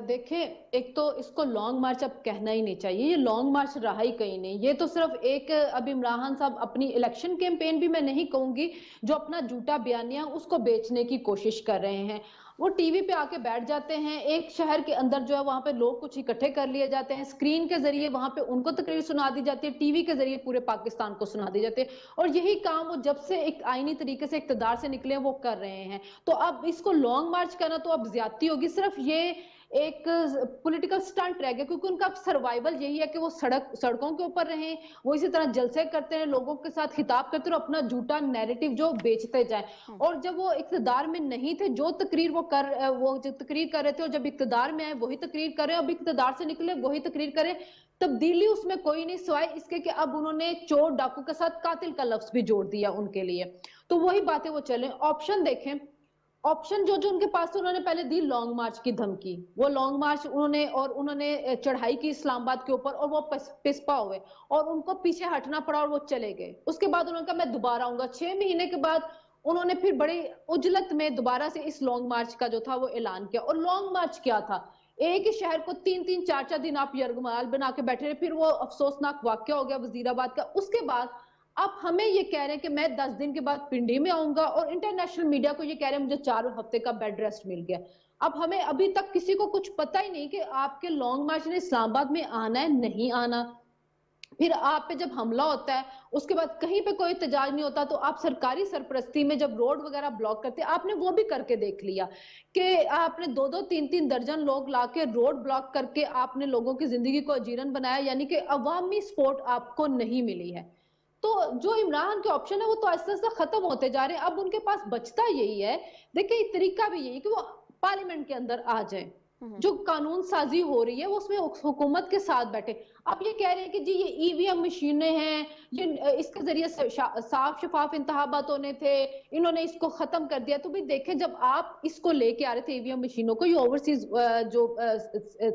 Speaker 5: دیکھیں، ایک تو اس کو لانگ مارچ اب کہنا ہی نہیں چاہیے، یہ لانگ مارچ رہا ہی کہیں نہیں. یہ تو صرف ایک اب عمران خان صاحب اپنی الیکشن کیمپین بھی میں نہیں کہوں گی، جو اپنا جھوٹا بیانیہ اس کو بیچنے کی کوشش کر رہے ہیں. وہ ٹی وی پہ آ کے بیٹھ جاتے ہیں، ایک شہر کے اندر جو ہے وہاں پہ لوگ کچھ اکٹھے کر لیے جاتے ہیں، اسکرین کے ذریعے وہاں پہ ان کو تقریر سنا دی جاتی ہے، ٹی وی کے ذریعے پورے پاکستان کو سنا دی جاتی ہے. اور یہی کام وہ جب سے ایک آئینی طریقے سے اقتدار سے نکلے وہ کر رہے ہیں. تو اب اس کو لانگ مارچ کرنا تو اب زیادتی ہوگی. صرف یہ ایک پولیٹیکل سٹنٹ رہ گیا, کیونکہ ان کا سروائیول یہی ہے کہ وہ سڑکوں کے اوپر رہیں, وہ اسی طرح جلسے کرتے ہیں, لوگوں کے ساتھ خطاب کرتے ہیں اور اپنا جھوٹا نیریٹو جو بیچتے جائیں. اور جب وہ اقتدار میں نہیں تھے, جو تقریر کر رہے تھے, اور جب اقتدار میں آئے وہی تقریر کریں, اب اقتدار سے نکلے وہی تقریر کریں, تبدیلی اس میں کوئی نہیں سوائے اس کے کہ اب انہوں نے چور ڈاکو کے ساتھ قاتل کا لفظ بھی جوڑ دیا ان کے لیے. تو وہی باتیں وہ چلیں. آپشن دیکھیں, آپشن جو ان کے پاس تھے, انہوں نے پہلے دی لانگ مارچ کی دھمکی, وہ لانگ مارچ انہوں نے چڑھائی کی اسلام آباد کے اوپر, اور وہ پسپا ہوئے اور ان کو پیچھے ہٹنا پڑا اور وہ چلے گئے. اس کے بعد انہوں نے کہا میں دوبارہ آؤں گا. 6 مہینے کے بعد انہوں نے پھر بڑی عجلت میں دوبارہ سے اس لانگ مارچ کا جو تھا وہ اعلان کیا. اور لانگ مارچ کیا تھا, ایک ہی شہر کو 3-3 4-4 دن آپ یرغمال بنا کے بیٹھے رہے. پھر وہ افسوسناک واقعہ ہو گیا وزیر آباد کا. اس کے بعد اب ہمیں یہ کہہ رہے ہیں کہ میں 10 دن کے بعد پنڈی میں آؤں گا, اور انٹرنیشنل میڈیا کو یہ کہہ رہے ہیں مجھے 4 ہفتے کا بیڈ ریسٹ مل گیا. اب ہمیں ابھی تک کسی کو کچھ پتہ ہی نہیں کہ آپ کے لانگ مارچ نے اسلام آباد میں آنا ہے نہیں آنا. پھر آپ پہ جب حملہ ہوتا ہے, اس کے بعد کہیں پہ کوئی احتجاج نہیں ہوتا, تو آپ سرکاری سرپرستی میں جب روڈ وغیرہ بلاک کرتے, آپ نے وہ بھی کر کے دیکھ لیا کہ آپ نے 2-2 3-3 درجن لوگ لا کے روڈ بلاک کر کے آپ نے لوگوں کی زندگی کو اجیرن بنایا, یعنی کہ عوامی سپورٹ آپ کو نہیں ملی ہے. تو جو عمران کے آپشن ہے وہ تو آہستہ آہستہ ختم ہوتے جا رہے ہیں. اب ان کے پاس بچتا یہی ہے, دیکھیں طریقہ بھی یہی کہ وہ پارلیمنٹ کے اندر آ جائیں, جو قانون سازی ہو رہی ہے وہ اس میں حکومت کے ساتھ بیٹھے. اب یہ کہہ رہے ہیں کہ جی یہ ای وی ایم مشینیں ہیں, یہ اس کے ذریعے صاف شفاف انتخابات ہونے تھے, انہوں نے اس کو ختم کر دیا. تو بھی دیکھیں جب آپ اس کو لے کے آ رہے تھے ای وی ایم مشینوں کو, یہ اوورسیز جو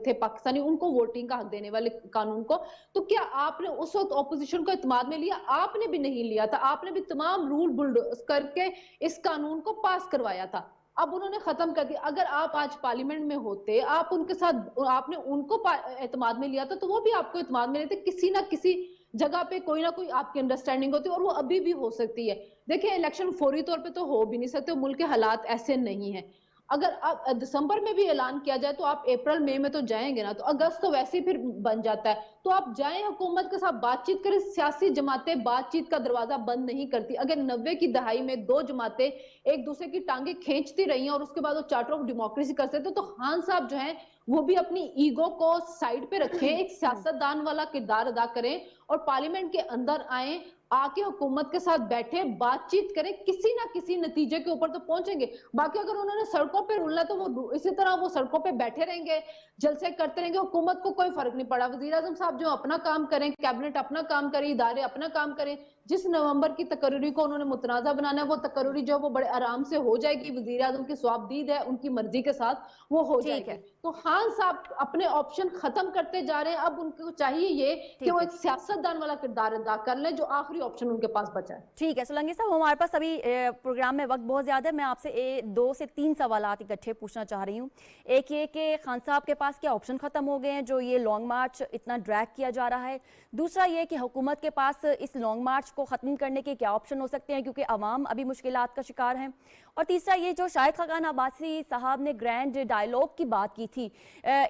Speaker 5: تھے پاکستانی, ان کو ووٹنگ کا حق دینے والے قانون کو, تو کیا آپ نے اس وقت اپوزیشن کو اعتماد میں لیا؟ آپ نے بھی نہیں لیا تھا. آپ نے بھی تمام رول بلڈوز کر کے اس قانون کو پاس کروایا تھا. اب انہوں نے ختم کر دیا. اگر آپ آج پارلیمنٹ میں ہوتے, آپ ان کے ساتھ, آپ نے ان کو اعتماد میں لیا تھا, تو وہ بھی آپ کو اعتماد میں لیتے. کسی نہ کسی جگہ پہ کوئی نہ کوئی آپ کی انڈرسٹینڈنگ ہوتی ہے, اور وہ ابھی بھی ہو سکتی ہے. دیکھیں الیکشن فوری طور پہ تو ہو بھی نہیں سکتے, ملک کے حالات ایسے نہیں ہیں. اگر آپ دسمبر میں بھی اعلان کیا جائے تو آپ اپریل مئی میں تو جائیں گے نا, تو اگست تو ویسے ہی پھر بن جاتا ہے. تو آپ جائیں, حکومت کے ساتھ بات چیت کریں. سیاسی جماعتیں بات چیت کا دروازہ بند نہیں کرتی. اگر 90 کی دہائی میں 2 جماعتیں ایک دوسرے کی ٹانگیں کھینچتی رہی ہیں اور اس کے بعد وہ چارٹر آف ڈیموکریسی کرتے تھے, تو خان صاحب جو ہیں وہ بھی اپنی ایگو کو سائیڈ پہ رکھیں, ایک سیاستدان والا کردار ادا کریں اور پارلیمنٹ کے اندر آئیں, آ کے حکومت کے ساتھ بیٹھے, بات چیت کریں, کسی نہ کسی نتیجے کے اوپر تو پہنچیں گے. باقی اگر انہوں نے سڑکوں پہ رولنا تو وہ اسی طرح وہ سڑکوں پہ بیٹھے رہیں گے, جلسے کرتے رہیں گے, حکومت کو کوئی فرق نہیں پڑا. وزیر اعظم صاحب جو اپنا کام کریں, کیبنٹ اپنا کام کریں, ادارے اپنا کام کریں. جس نومبر کی تقرری کو انہوں نے متنازع بنانا ہے, وہ تقرری جو وہ بڑے آرام سے ہو جائے گی. وزیر اعظم کی صوابدید ہے, ان کی مرضی کے ساتھ وہ ہو جائے گی. تو خان صاحب اپنے آپشن ختم کرتے جا رہے ہیں. اب ان کو چاہیے یہ کہ وہ ایک سیاستدان والا کردار ادا کر لیں, جو آخری آپشن ان کے پاس بچا ہے.
Speaker 2: ٹھیک ہے سولنگی صاحب, ہمارے پاس ابھی پروگرام میں وقت بہت زیادہ ہے. میں آپ سے 2 سے 3 سوالات اکٹھے پوچھنا چاہ رہی ہوں. ایک یہ کہ خان صاحب کے پاس کیا آپشن ختم ہو گئے ہیں جو یہ لانگ مارچ اتنا ڈریگ کیا جا رہا ہے؟ دوسرا یہ کہ حکومت کے پاس اس لانگ مارچ کو ختم کرنے کے کیا آپشن ہو سکتے ہیں, کیونکہ عوام ابھی مشکلات کا شکار ہیں. اور تیسرا یہ جو شاہد خاقان عباسی صاحب نے گرینڈ ڈائیلاگ کی بات کی تھی,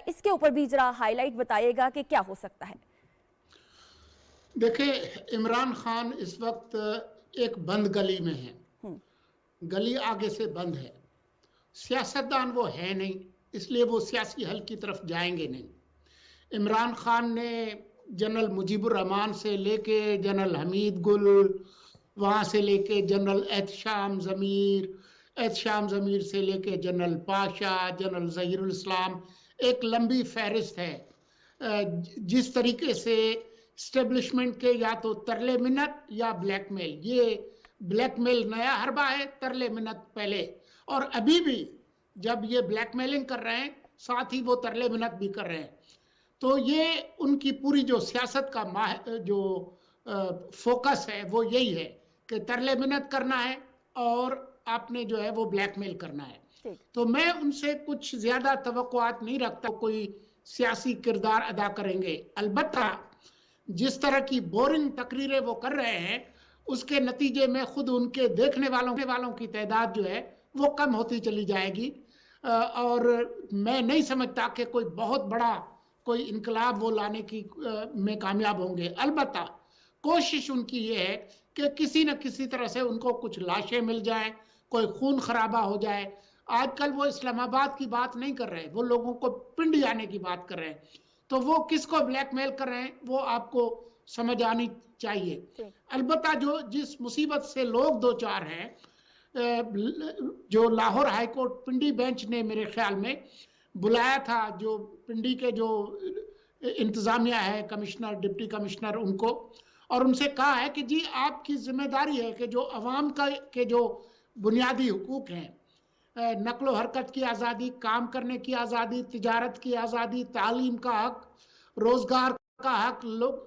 Speaker 2: اس کے اوپر بھی ذرا ہائی لائٹ بتائیے گا کہ کیا ہو سکتا ہے.
Speaker 6: دیکھیں عمران خان اس وقت ایک بند گلی میں ہیں, گلی آگے سے بند ہے. سیاستدان وہ ہے نہیں, اس لیے وہ سیاسی حل کی طرف جائیں گے نہیں. عمران خان نے جنرل مجیب الرحمان سے لے کے جنرل حمید گل, وہاں سے لے کے جنرل احتشام ضمیر سے لے کے جنرل پاشا, جنرل ظہیر الاسلام, ایک لمبی فہرست ہے. جس طریقے سے اسٹیبلشمنٹ کے یا تو ترلے منت یا بلیک میل, یہ بلیک میل نیا حربہ ہے, ترلے منت پہلے. اور ابھی بھی جب یہ بلیک میلنگ کر رہے ہیں, ساتھ ہی وہ ترلے منت بھی کر رہے ہیں. تو یہ ان کی پوری جو سیاست کا جو فوکس ہے وہ یہی ہے کہ ترلے منت کرنا ہے اور آپ نے جو ہے وہ بلیک میل کرنا ہے. تو میں ان سے کچھ زیادہ توقعات نہیں رکھتا کوئی سیاسی کردار ادا کریں گے. البتہ جس طرح کی بورنگ تقریریں وہ کر رہے ہیں, اس کے نتیجے میں خود ان کے دیکھنے والوں کی تعداد جو ہے وہ کم ہوتی چلی جائے گی. اور میں نہیں سمجھتا کہ کوئی بہت بڑا کوئی انقلاب وہ لانے کی میں کامیاب ہوں گے. البتہ کوشش ان کی یہ ہے کہ کسی نہ کسی طرح سے ان کو کچھ لاشیں مل جائیں, کوئی خون خرابہ ہو جائے, آج کل وہ اسلام آباد کی بات نہیں کر رہے, وہ لوگوں کو پنڈی آنے کی بات کر رہے ہیں. تو وہ کس کو بلیک میل کر رہے ہیں وہ آپ کو سمجھ آنی چاہیے. البتہ جس مصیبت سے لوگ دو چار ہیں, جو Lahore high court Pindi bench نے میرے خیال میں بلایا تھا, جو پنڈی کے جو انتظامیہ ہے, کمشنر, ڈپٹی کمشنر, ان کو, اور ان سے کہا ہے کہ جی آپ کی ذمہ داری ہے کہ جو عوام کے جو بنیادی حقوق ہیں, نقل و حرکت کی آزادی, کام کرنے کی آزادی, تجارت کی آزادی, تعلیم کا حق, روزگار کا حق, لوگ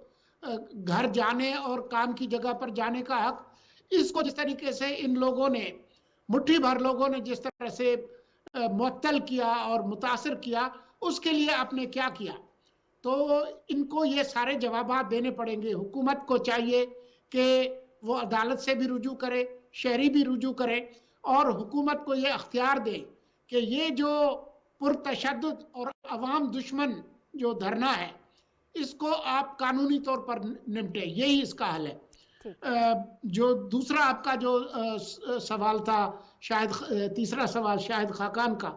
Speaker 6: گھر جانے اور کام کی جگہ پر جانے کا حق, اس کو جس طریقے سے ان لوگوں نے, مٹھی بھر لوگوں نے جس طرح سے معطل کیا اور متاثر کیا, اس کے لیے آپ نے کیا کیا؟ تو ان کو یہ سارے جوابات دینے پڑیں گے. حکومت کو چاہیے کہ وہ عدالت سے بھی رجوع کرے, شہری بھی رجوع کرے, اور حکومت کو یہ اختیار دے کہ یہ جو پرتشدد اور عوام دشمن جو دھرنا ہے, اس کو آپ قانونی طور پر نمٹے. یہی اس کا حل ہے. جو دوسرا آپ کا جو سوال تھا, شاید تیسرا سوال شاہد خاقان کا,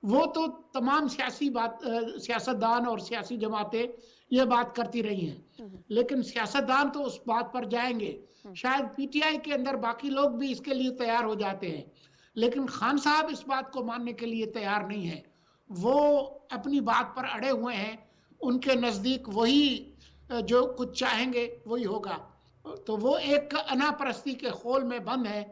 Speaker 6: وہ تو تمام سیاستدان اور سیاسی جماعتیں یہ بات کرتی رہی ہیں, لیکن سیاستدان تو اس بات پر جائیں گے. شاید پی ٹی آئی کے اندر باقی لوگ بھی اس کے لیے تیار ہو جاتے ہیں, لیکن خان صاحب اس بات کو ماننے کے لیے تیار نہیں ہیں. وہ اپنی بات پر اڑے ہوئے ہیں. ان کے نزدیک وہی جو کچھ چاہیں گے وہی ہوگا. تو وہ ایک انا پرستی کے خول میں بند ہے.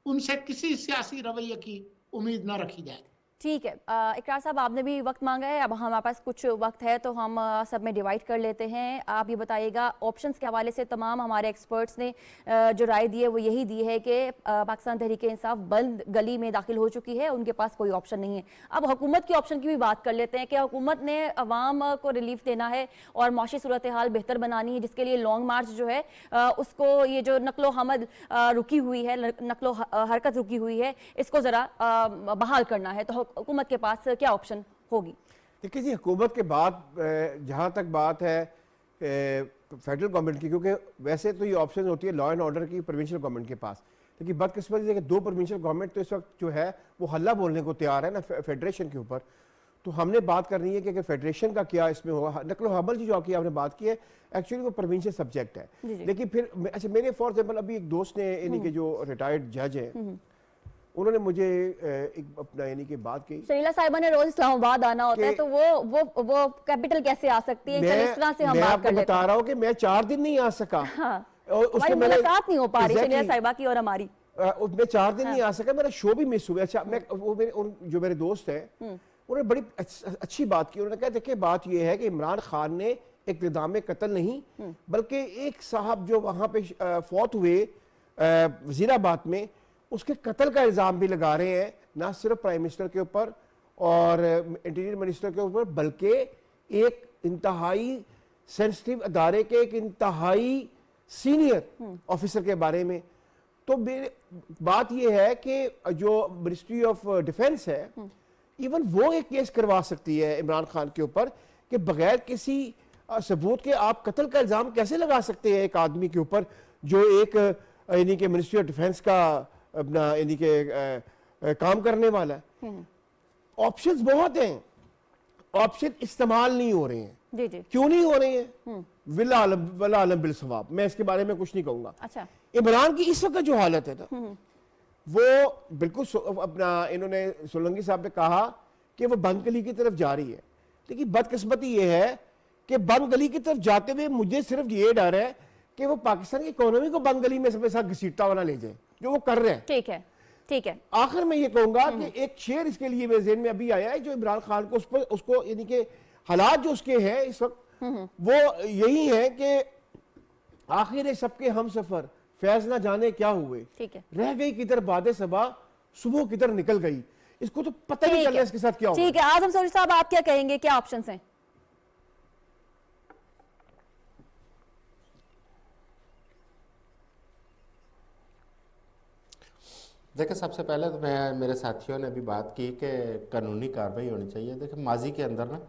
Speaker 6: ان سے کسی سیاسی رویے کی امید نہ رکھی جائے.
Speaker 2: ٹھیک ہے اقرار صاحب, آپ نے بھی وقت مانگا ہے, اب ہمارے پاس کچھ وقت ہے تو ہم سب میں ڈیوائیڈ کر لیتے ہیں. آپ یہ بتائیے گا, آپشنز کے حوالے سے تمام ہمارے ایکسپرٹس نے جو رائے دی ہے وہ یہی دی ہے کہ پاکستان تحریک انصاف بند گلی میں داخل ہو چکی ہے, ان کے پاس کوئی آپشن نہیں ہے. اب حکومت کی آپشن کی بھی بات کر لیتے ہیں کہ حکومت نے عوام کو ریلیف دینا ہے اور معاشی صورتحال بہتر بنانی ہے, جس کے لیے لانگ مارچ جو ہے اس کو, یہ جو نقل و حمل رکی ہوئی ہے, نقل و حرکت رکی ہوئی ہے, اس کو ذرا بحال کرنا ہے. تو حکومت کے پاس کیا آپشن ہوگی؟
Speaker 1: دیکھیں جی, حکومت کے بعد جہاں تک بات ہے فیڈرل گورنمنٹ کی, کیونکہ ویسے تو یہ آپشن ہوتی ہے لا اینڈ آرڈر کی پروونشل گورنمنٹ کے پاس, لیکن بدقسمتی ہے کہ دو پروونشل گورنمنٹ تو اس وقت جو ہے وہ حلہ بولنے کو تیار ہے نا فیڈریشن کے اوپر. تو ہم نے بات کرنی ہے کہ فیڈریشن کا کیا اس میں ہوگا. نقل و حمل جو آپ نے بات کی ہے ایکچولی وہ پروونشل سبجیکٹ ہے, لیکن پھر اچھا میرے فار ایگزامپل ابھی ایک دوست نے, یعنی کہ جو ریٹائرڈ جج ہیں, انہوں نے مجھے ایک اپنا یعنی کہ بات کی,
Speaker 2: شریلا صاحبہ نے روز اسلام آباد آنا ہوتا ہے, تو وہ کیپٹل کیسے آ سکتی ہے؟ چل اس طرح سے ہم بات کر لیتے ہیں.
Speaker 1: میں بتا رہا ہوں کہ میں 4 دن نہیں آ سکا,
Speaker 2: ہماری ملاقات نہیں ہو پا رہی شریلا صاحبہ کی اور ہماری.
Speaker 1: میں 4 دن نہیں آ سکا, میرا شو بھی مس ہوا. اچھا جو میرے دوست ہیں انہوں نے بڑی اچھی بات کی. انہوں نے کہا دیکھیں بات یہ ہے کہ عمران خان نے اقتدام قتل نہیں, بلکہ ایک صاحب جو وہاں پہ فوت ہوئے وزیر آباد میں, اس کے قتل کا الزام بھی لگا رہے ہیں, نہ صرف پرائم منسٹر کے اوپر اور انٹیریئر منسٹر کے اوپر, بلکہ ایک انتہائی سینسٹیو ادارے کے ایک انتہائی سینئر آفیسر کے بارے میں. تو بات یہ ہے کہ جو منسٹری آف ڈیفنس ہے, ایون وہ ایک کیس کروا سکتی ہے عمران خان کے اوپر کہ بغیر کسی ثبوت کے آپ قتل کا الزام کیسے لگا سکتے ہیں ایک آدمی کے اوپر جو ایک یعنی کہ منسٹری آف ڈیفنس کا اپنا یعنی کہ کام کرنے والا ہے. آپشنز بہت ہیں, آپشن استعمال نہیں ہو رہے ہیں.
Speaker 2: جی جی
Speaker 1: کیوں نہیں ہو رہے ہیں؟ والعالم بالصواب, میں اس کے بارے میں کچھ نہیں کہوں گا.
Speaker 2: اچھا,
Speaker 1: عمران کی اس وقت جو حالت ہے نا, وہ بالکل اپنا انہوں نے سولنگی صاحب نے کہا کہ وہ بند گلی کی طرف جا رہی ہے, لیکن بدقسمتی یہ ہے کہ بند گلی کی طرف جاتے ہوئے مجھے صرف یہ ڈر ہے کہ وہ پاکستان کی اکانومی کو بند گلی میں ساتھ گھسیٹتا ہوا نہ لے جائے, جو وہ کر رہے ہیں.
Speaker 2: ٹھیک ہے ٹھیک ہے.
Speaker 1: آخر میں یہ کہوں گا کہ ایک شعر اس کے لیے میرے ذہن میں ابھی آیا ہے, جو عمران خان کو اس کو یعنی کہ حالات جو اس کے ہیں اس وقت وہ یہی ہے کہ آخر سب کے ہم سفر فیض نہ جانے کیا ہوئے, رہ گئی کدھر باد صبا صبح کدھر نکل گئی. اس کو تو پتہ نہیں چل رہا اس کے ساتھ کیا ہوگا.
Speaker 2: ٹھیک ہے, اعظم سوری صاحب آپ کیا کہیں گے, کیا آپشنز ہیں؟
Speaker 3: دیکھیں سب سے پہلے تو میرے ساتھیوں نے ابھی بات کی کہ قانونی کارروائی ہونی چاہیے. دیکھیں ماضی کے اندر نا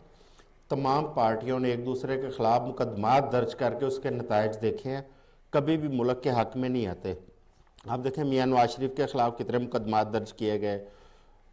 Speaker 3: تمام پارٹیوں نے ایک دوسرے کے خلاف مقدمات درج کر کے اس کے نتائج دیکھے ہیں, کبھی بھی ملک کے حق میں نہیں آتے. آپ دیکھیں میاں نواز شریف کے خلاف کتنے مقدمات درج کیے گئے,